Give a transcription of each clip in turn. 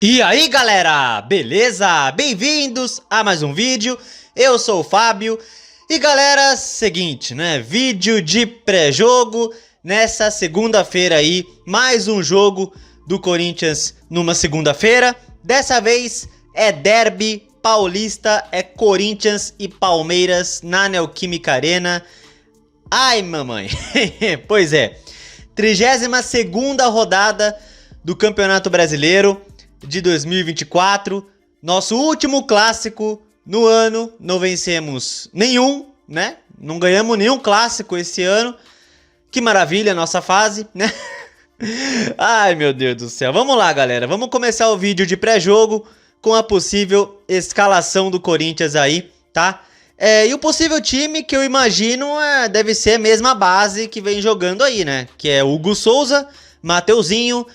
E aí galera, beleza? Bem-vindos a mais um vídeo, eu sou o Fábio. E galera, seguinte, né, vídeo de pré-jogo nessa segunda-feira aí, mais um jogo do Corinthians numa segunda-feira. Dessa vez é derby paulista, é Corinthians e Palmeiras na Neoquímica Arena. Ai mamãe, pois é, 32ª rodada do Campeonato Brasileiro de 2024, nosso último clássico no ano, não vencemos nenhum, né? Não ganhamos nenhum clássico esse ano. Que maravilha a nossa fase, né? Ai, meu Deus do céu. Vamos lá, galera. Vamos começar o vídeo de pré-jogo com a possível escalação do Corinthians aí, tá? E o possível time que eu imagino deve ser a mesma base que vem jogando aí, né? Que é Hugo Souza, Mateuzinho,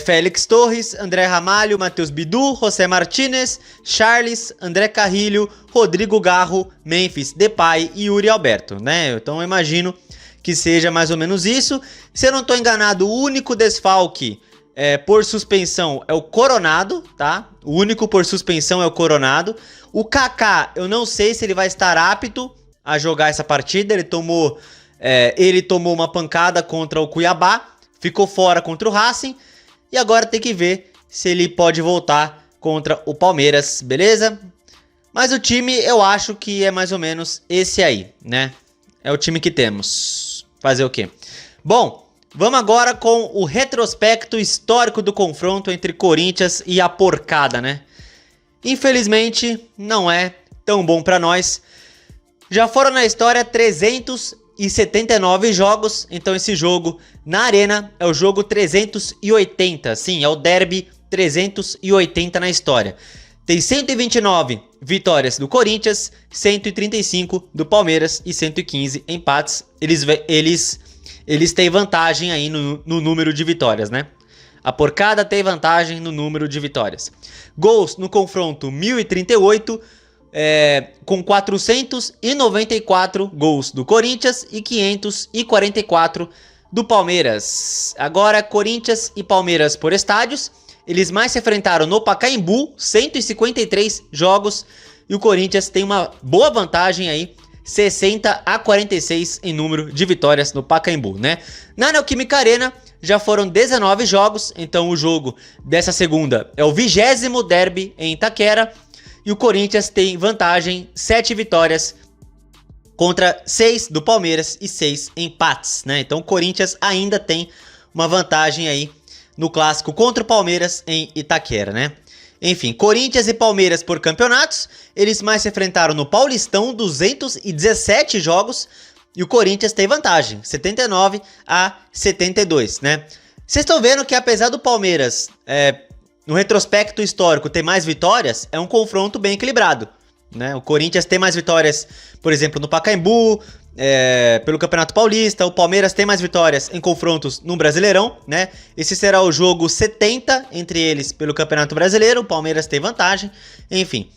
Félix Torres, André Ramalho, Matheus Bidu, José Martinez, Charles, André Carrilho, Rodrigo Garro, Memphis Depay e Yuri Alberto, né? Então eu imagino que seja mais ou menos isso. Se eu não estou enganado, o único desfalque por suspensão é o Coronado, tá? O único por suspensão é o Coronado. O Kaká, eu não sei se ele vai estar apto a jogar essa partida. Ele tomou uma pancada contra o Cuiabá, ficou fora contra o Racing. E agora tem que ver se ele pode voltar contra o Palmeiras, beleza? Mas o time eu acho que é mais ou menos esse aí, né? É o time que temos. Fazer o quê? Bom, vamos agora com o retrospecto histórico do confronto entre Corinthians e a porcada, né? Infelizmente, não é tão bom pra nós. Já foram na história 379 jogos, então esse jogo na Arena é o jogo 380, sim, é o derby 380 na história. Tem 129 vitórias do Corinthians, 135 do Palmeiras e 115 empates. Eles têm vantagem aí no número de vitórias, né? A porcada tem vantagem no número de vitórias. Gols no confronto 1038, com 494 gols do Corinthians e 544 do Palmeiras. Agora, Corinthians e Palmeiras por estádios. Eles mais se enfrentaram no Pacaembu, 153 jogos. E o Corinthians tem uma boa vantagem aí, 60-46 em número de vitórias no Pacaembu, né? Na Neoquímica Arena já foram 19 jogos. Então o jogo dessa segunda é o 20º derby em Itaquera. E o Corinthians tem vantagem, 7 vitórias contra 6 do Palmeiras e 6 empates, né? Então o Corinthians ainda tem uma vantagem aí no clássico contra o Palmeiras em Itaquera, né? Enfim, Corinthians e Palmeiras por campeonatos, eles mais se enfrentaram no Paulistão, 217 jogos, e o Corinthians tem vantagem, 79-72, né? Vocês estão vendo que apesar do Palmeiras, no retrospecto histórico, ter mais vitórias, é um confronto bem equilibrado, né? O Corinthians tem mais vitórias, por exemplo, no Pacaembu, pelo Campeonato Paulista. O Palmeiras tem mais vitórias em confrontos no Brasileirão, né? Esse será o jogo 70 entre eles pelo Campeonato Brasileiro. O Palmeiras tem vantagem, enfim.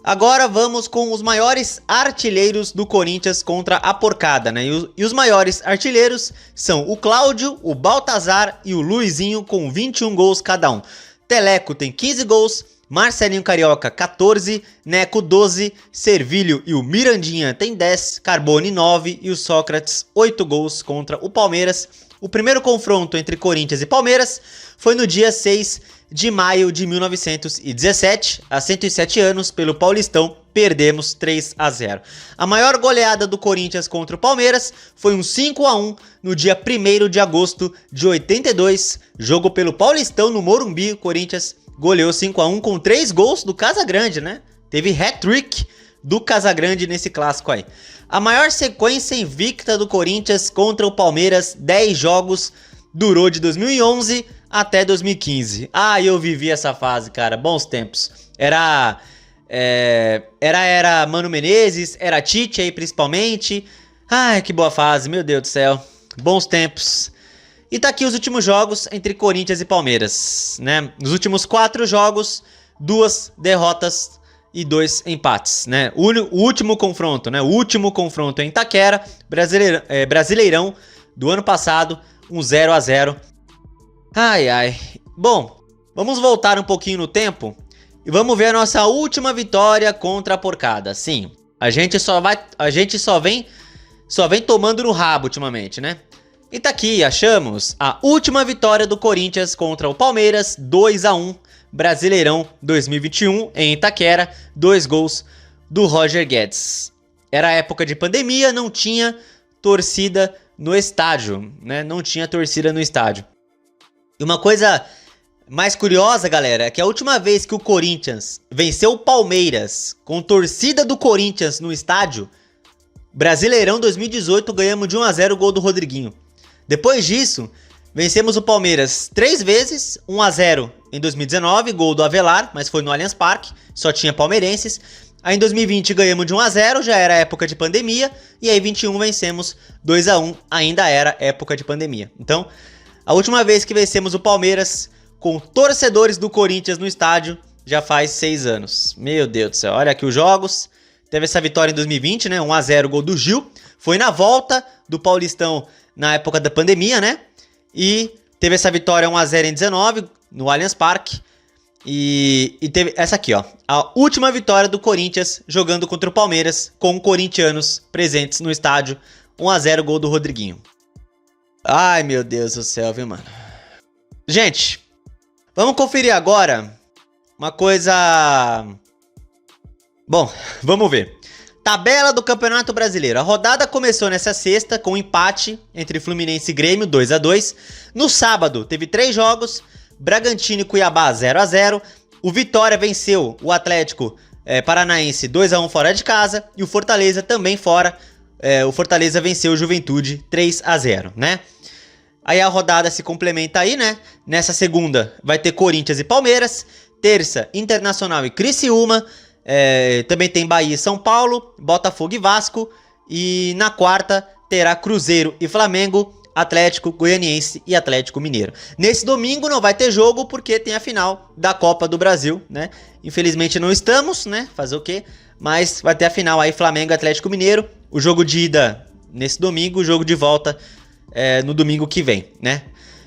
Agora vamos com os maiores artilheiros do Corinthians contra a porcada, né? E os maiores artilheiros são o Cláudio, o Baltazar e o Luizinho, com 21 gols cada um. Teleco tem 15 gols, Marcelinho Carioca 14, Neco 12, Servilho e o Mirandinha tem 10, Carbone 9 e o Sócrates 8 gols contra o Palmeiras. O primeiro confronto entre Corinthians e Palmeiras foi no dia 6 de maio de 1917, há 107 anos, pelo Paulistão, perdemos 3-0. A maior goleada do Corinthians contra o Palmeiras foi um 5-1 no dia 1º de agosto de 82, jogo pelo Paulistão no Morumbi. O Corinthians goleou 5-1 com 3 gols do Casagrande, né? Teve hat-trick do Casagrande nesse clássico aí. A maior sequência invicta do Corinthians contra o Palmeiras, 10 jogos, durou de 2011 até 2015. Ah, eu vivi essa fase, cara, bons tempos. Era Mano Menezes, era Tite aí principalmente. Ai, que boa fase, meu Deus do céu. Bons tempos. E tá aqui os últimos jogos entre Corinthians e Palmeiras, né? Nos últimos 4 jogos, 2 derrotas e 2 empates, né? O último confronto, né? O último confronto em Itaquera, Brasileirão do ano passado, um 0-0. Ai, ai. Bom, Vamos voltar um pouquinho no tempo e vamos ver a nossa última vitória contra a porcada. Sim, a gente só vem tomando no rabo ultimamente, né? E tá aqui, achamos a última vitória do Corinthians contra o Palmeiras, 2-1, Brasileirão 2021 em Itaquera, 2 gols do Roger Guedes. Era época de pandemia, não tinha torcida no estádio, né? Não tinha torcida no estádio. E uma coisa mais curiosa, galera, é que a última vez que o Corinthians venceu o Palmeiras com torcida do Corinthians no estádio, Brasileirão 2018, ganhamos de 1-0 o gol do Rodriguinho. Depois disso, vencemos o Palmeiras 3 vezes, 1-0 em 2019, gol do Avelar, mas foi no Allianz Parque, só tinha palmeirenses. Aí em 2020 ganhamos de 1-0, já era época de pandemia, e aí 21 vencemos 2-1, ainda era época de pandemia. Então, a última vez que vencemos o Palmeiras com torcedores do Corinthians no estádio já faz 6 anos. Meu Deus do céu, olha aqui os jogos. Teve essa vitória em 2020, né? 1-0, gol do Gil. Foi na volta do Paulistão na época da pandemia, né? E teve essa vitória 1-0 em 19, no Allianz Parque. E teve essa aqui, ó. A última vitória do Corinthians jogando contra o Palmeiras com corintianos presentes no estádio. 1-0, gol do Rodriguinho. Ai, meu Deus do céu, viu, mano? Gente, vamos conferir agora uma coisa... Bom, vamos ver. Tabela do Campeonato Brasileiro. A rodada começou nessa sexta com um empate entre Fluminense e Grêmio, 2-2. No sábado, teve 3 jogos. Bragantino e Cuiabá, 0-0. O Vitória venceu o Atlético Paranaense 2-1 fora de casa. E o Fortaleza também fora. O Fortaleza venceu o Juventude 3-0, né? Aí a rodada se complementa aí, né? Nessa segunda vai ter Corinthians e Palmeiras. Terça, Internacional e Criciúma. Também tem Bahia e São Paulo, Botafogo e Vasco. E na quarta terá Cruzeiro e Flamengo, Atlético Goianiense e Atlético Mineiro. Nesse domingo não vai ter jogo porque tem a final da Copa do Brasil, né? Infelizmente não estamos, né? Fazer o quê? Mas vai ter a final aí, Flamengo e Atlético Mineiro. O jogo de ida nesse domingo, o jogo de volta no domingo que vem, né?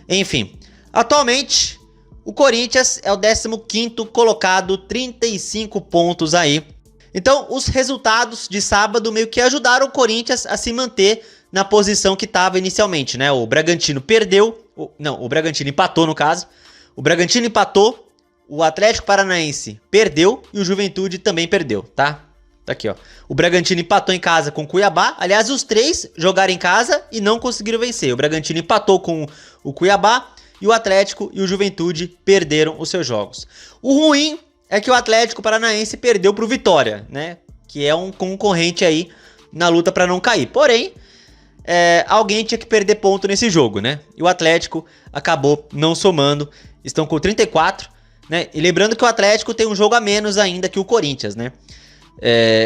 Enfim, atualmente... O Corinthians é o 15º colocado, 35 pontos aí. Então, os resultados de sábado meio que ajudaram o Corinthians a se manter na posição que estava inicialmente, né? O Bragantino perdeu, o Bragantino empatou no caso. O Bragantino empatou, o Atlético Paranaense perdeu e o Juventude também perdeu, tá? Tá aqui, ó. O Bragantino empatou em casa com o Cuiabá. Aliás, os 3 jogaram em casa e não conseguiram vencer. O Bragantino empatou com o Cuiabá. E o Atlético e o Juventude perderam os seus jogos. O ruim é que o Atlético Paranaense perdeu para o Vitória, né? Que é um concorrente aí na luta para não cair. Porém, alguém tinha que perder ponto nesse jogo, né? E o Atlético acabou não somando. Estão com 34, né? E lembrando que o Atlético tem um jogo a menos ainda que o Corinthians, né?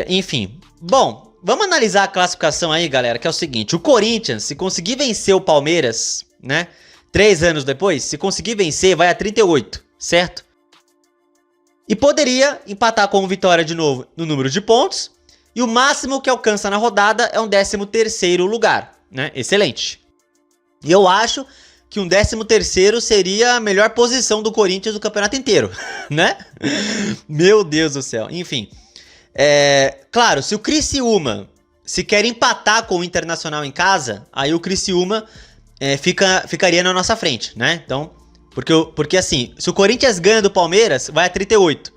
Enfim, bom, vamos analisar a classificação aí, galera, que é o seguinte. O Corinthians, se conseguir vencer o Palmeiras, né? 3 anos depois, se conseguir vencer, vai a 38, certo? E poderia empatar com o Vitória de novo no número de pontos. E o máximo que alcança na rodada é um 13º lugar, né? Excelente. E eu acho que um 13º seria a melhor posição do Corinthians no campeonato inteiro, né? Meu Deus do céu. Enfim, claro, se o Criciúma se quer empatar com o Internacional em casa, aí o Criciúma... ficaria na nossa frente, né? Então, porque assim, se o Corinthians ganha do Palmeiras, vai a 38.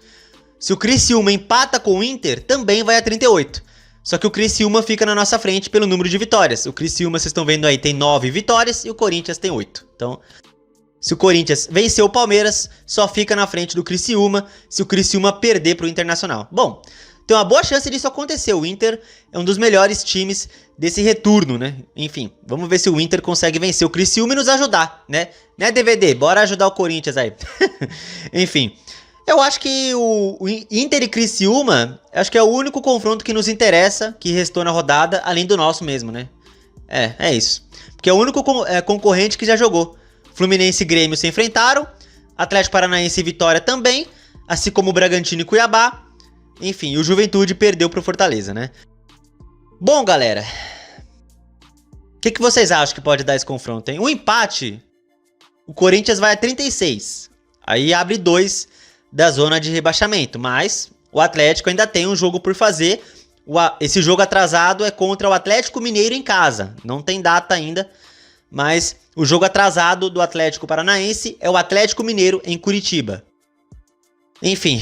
Se o Criciúma empata com o Inter, também vai a 38. Só que o Criciúma fica na nossa frente pelo número de vitórias. O Criciúma, vocês estão vendo aí, tem 9 vitórias e o Corinthians tem 8. Então, se o Corinthians vencer o Palmeiras, só fica na frente do Criciúma se o Criciúma perder para o Internacional. Bom, tem uma boa chance disso acontecer. O Inter é um dos melhores times desse retorno, né? Enfim, vamos ver se o Inter consegue vencer o Criciúma e nos ajudar, né? Né, DVD? Bora ajudar o Corinthians aí. Enfim, eu acho que o Inter e Criciúma, acho que é o único confronto que nos interessa, que restou na rodada, além do nosso mesmo, né? É isso. Porque é o único concorrente que já jogou. Fluminense e Grêmio se enfrentaram, Atlético Paranaense e Vitória também, assim como o Bragantino e Cuiabá. Enfim, o Juventude perdeu pro Fortaleza, né? Bom, galera, o que vocês acham que pode dar esse confronto, hein? Um empate, o Corinthians vai a 36. Aí abre 2 da zona de rebaixamento, mas o Atlético ainda tem um jogo por fazer. Esse jogo atrasado é contra o Atlético Mineiro em casa, não tem data ainda, mas o jogo atrasado do Atlético Paranaense é o Atlético Mineiro em Curitiba. Enfim,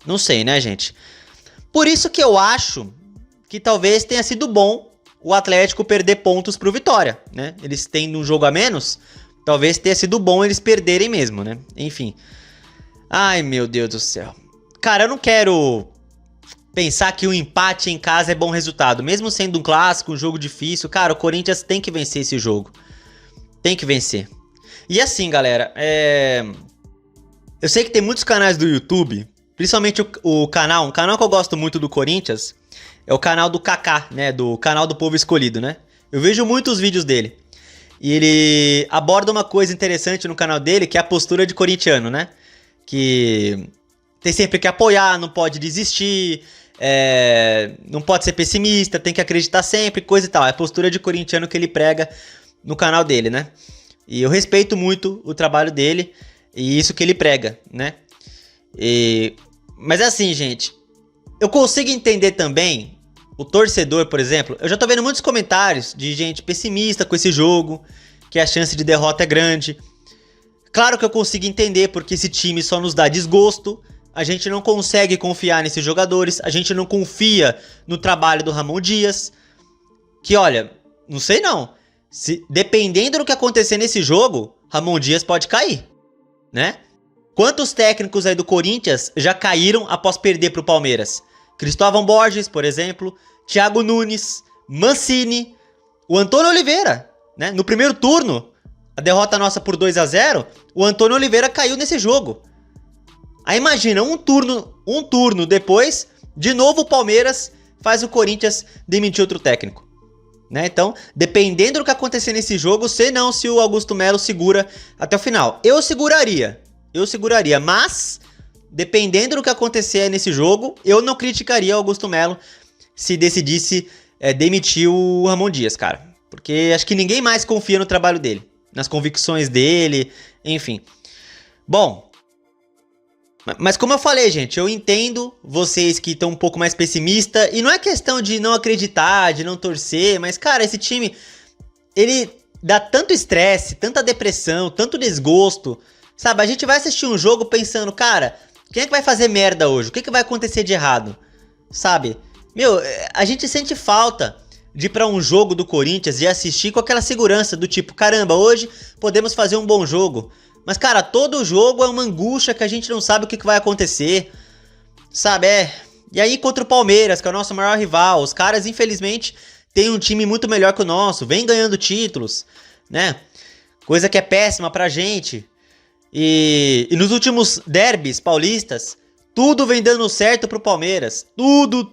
não sei, né, gente? Por isso que eu acho que talvez tenha sido bom o Atlético perder pontos pro Vitória, né? Eles tendo um jogo a menos, talvez tenha sido bom eles perderem mesmo, né? Enfim. Ai, meu Deus do céu. Cara, eu não quero pensar que o empate em casa é bom resultado. Mesmo sendo um clássico, um jogo difícil, cara, o Corinthians tem que vencer esse jogo. Tem que vencer. E assim, galera, eu sei que tem muitos canais do YouTube, principalmente um canal que eu gosto muito do Corinthians, é o canal do Kaká, né? Do canal do Povo Escolhido, né? Eu vejo muitos vídeos dele. E ele aborda uma coisa interessante no canal dele, que é a postura de corintiano, né? Que tem sempre que apoiar, não pode desistir, não pode ser pessimista, tem que acreditar sempre, coisa e tal. É a postura de corintiano que ele prega no canal dele, né? E eu respeito muito o trabalho dele e isso que ele prega, né? Mas é assim, gente, eu consigo entender também o torcedor, por exemplo. Eu já tô vendo muitos comentários de gente pessimista com esse jogo, que a chance de derrota é grande. Claro que eu consigo entender, porque esse time só nos dá desgosto. A gente não consegue confiar nesses jogadores, a gente não confia no trabalho do Ramon Dias. Que olha, não sei não. Dependendo do que acontecer nesse jogo, Ramon Dias pode cair, né? Quantos técnicos aí do Corinthians já caíram após perder pro Palmeiras? Cristóvão Borges, por exemplo, Thiago Nunes, Mancini, o Antônio Oliveira, né? No primeiro turno, a derrota nossa por 2-0, o Antônio Oliveira caiu nesse jogo. Aí imagina, um turno depois, de novo o Palmeiras faz o Corinthians demitir outro técnico, né? Então, dependendo do que acontecer nesse jogo, sei não se o Augusto Melo segura até o final. Eu seguraria, mas dependendo do que acontecer nesse jogo, eu não criticaria o Augusto Melo se decidisse demitir o Ramon Dias, cara. Porque acho que ninguém mais confia no trabalho dele, nas convicções dele, enfim. Bom, mas como eu falei, gente, eu entendo vocês que estão um pouco mais pessimistas, e não é questão de não acreditar, de não torcer, mas, cara, esse time, ele dá tanto estresse, tanta depressão, tanto desgosto, sabe? A gente vai assistir um jogo pensando, cara, quem é que vai fazer merda hoje? O que vai acontecer de errado? Sabe? Meu, a gente sente falta de ir pra um jogo do Corinthians e assistir com aquela segurança do tipo, caramba, hoje podemos fazer um bom jogo. Mas, cara, todo jogo é uma angústia que a gente não sabe o que vai acontecer, sabe? E aí contra o Palmeiras, que é o nosso maior rival, os caras, infelizmente, têm um time muito melhor que o nosso, vem ganhando títulos, né? Coisa que é péssima pra gente. E nos últimos derbys paulistas, tudo vem dando certo pro Palmeiras. Tudo.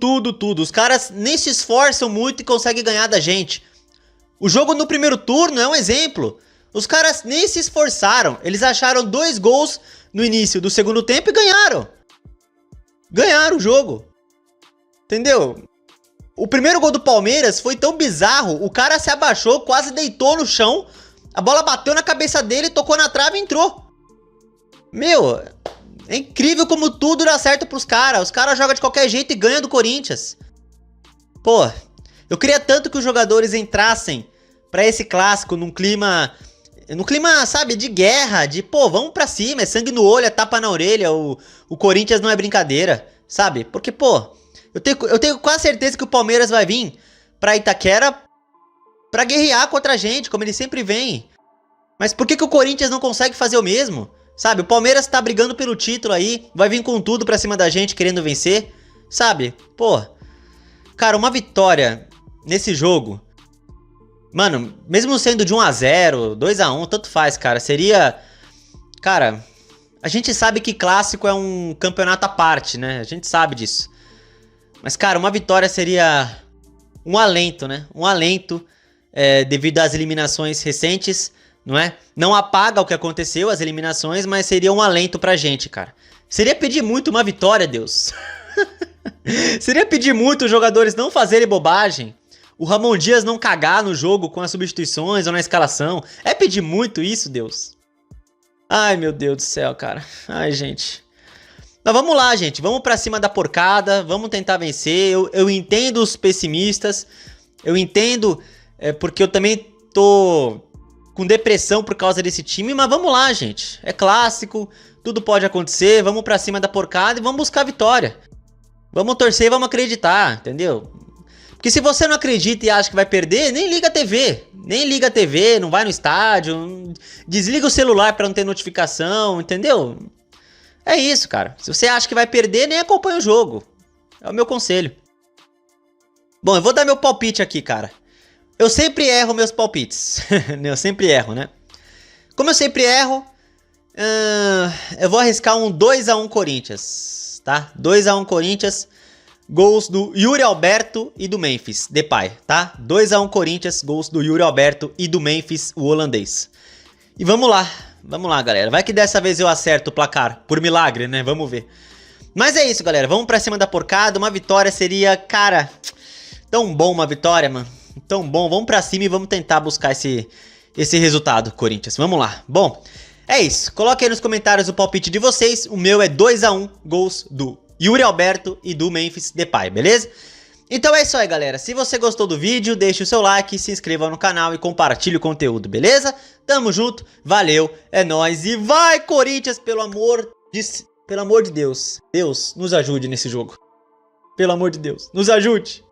Os caras nem se esforçam muito e conseguem ganhar da gente. O jogo no primeiro turno é um exemplo. Os caras nem se esforçaram. Eles acharam 2 gols no início do segundo tempo e ganharam. Ganharam o jogo. Entendeu? O primeiro gol do Palmeiras foi tão bizarro. O cara se abaixou, quase deitou no chão. A bola bateu na cabeça dele, tocou na trave e entrou. Meu, é incrível como tudo dá certo pros caras. Os caras jogam de qualquer jeito e ganham do Corinthians. Pô, eu queria tanto que os jogadores entrassem pra esse clássico num clima, sabe, de guerra, de, pô, vamos pra cima, é sangue no olho, é tapa na orelha, o Corinthians não é brincadeira, sabe? Porque, pô, eu tenho quase certeza que o Palmeiras vai vir pra Itaquera pra guerrear contra a gente, como ele sempre vem. Mas por que o Corinthians não consegue fazer o mesmo? Sabe, o Palmeiras tá brigando pelo título aí, vai vir com tudo pra cima da gente, querendo vencer, sabe? Pô, cara, uma vitória nesse jogo, mano, mesmo sendo de 1-0, 2-1, tanto faz, cara, seria... Cara, a gente sabe que clássico é um campeonato à parte, né? A gente sabe disso. Mas, cara, uma vitória seria um alento, né? Um alento devido às eliminações recentes, não é? Não apaga o que aconteceu, as eliminações, mas seria um alento pra gente, cara. Seria pedir muito uma vitória, Deus. Seria pedir muito os jogadores não fazerem bobagem. O Ramon Dias não cagar no jogo com as substituições ou na escalação. É pedir muito isso, Deus. Ai, meu Deus do céu, cara. Ai, gente. Mas vamos lá, gente. Vamos pra cima da porcada. Vamos tentar vencer. Eu entendo os pessimistas. Eu entendo porque eu também tô com depressão por causa desse time. Mas vamos lá, gente. É clássico. Tudo pode acontecer. Vamos pra cima da porcada e vamos buscar a vitória. Vamos torcer e vamos acreditar, entendeu? Porque se você não acredita e acha que vai perder, nem liga a TV. Nem liga a TV, não vai no estádio. Desliga o celular pra não ter notificação, entendeu? É isso, cara. Se você acha que vai perder, nem acompanha o jogo. É o meu conselho. Bom, eu vou dar meu palpite aqui, cara. Eu sempre erro meus palpites. Eu sempre erro, né? Como eu sempre erro, eu vou arriscar um 2 a 1 Corinthians, tá? 2 a 1 Corinthians. Gols do Yuri Alberto e do Memphis Depay, tá? 2 a 1 Corinthians, gols do Yuri Alberto e do Memphis, o holandês. E vamos lá, galera. Vai que dessa vez eu acerto o placar, por milagre, né? Vamos ver. Mas é isso, galera. Vamos pra cima da porcada. Uma vitória seria, cara, tão bom uma vitória, mano. Tão bom. Vamos pra cima e vamos tentar buscar esse resultado, Corinthians. Vamos lá. Bom, é isso. Coloque aí nos comentários o palpite de vocês. O meu é 2 a 1, gols do Yuri Alberto e do Memphis Depay, beleza? Então é isso aí, galera. Se você gostou do vídeo, deixe o seu like, se inscreva no canal e compartilhe o conteúdo, beleza? Tamo junto, valeu, é nóis e vai, Corinthians, pelo amor de Deus. Deus, nos ajude nesse jogo. Pelo amor de Deus, nos ajude.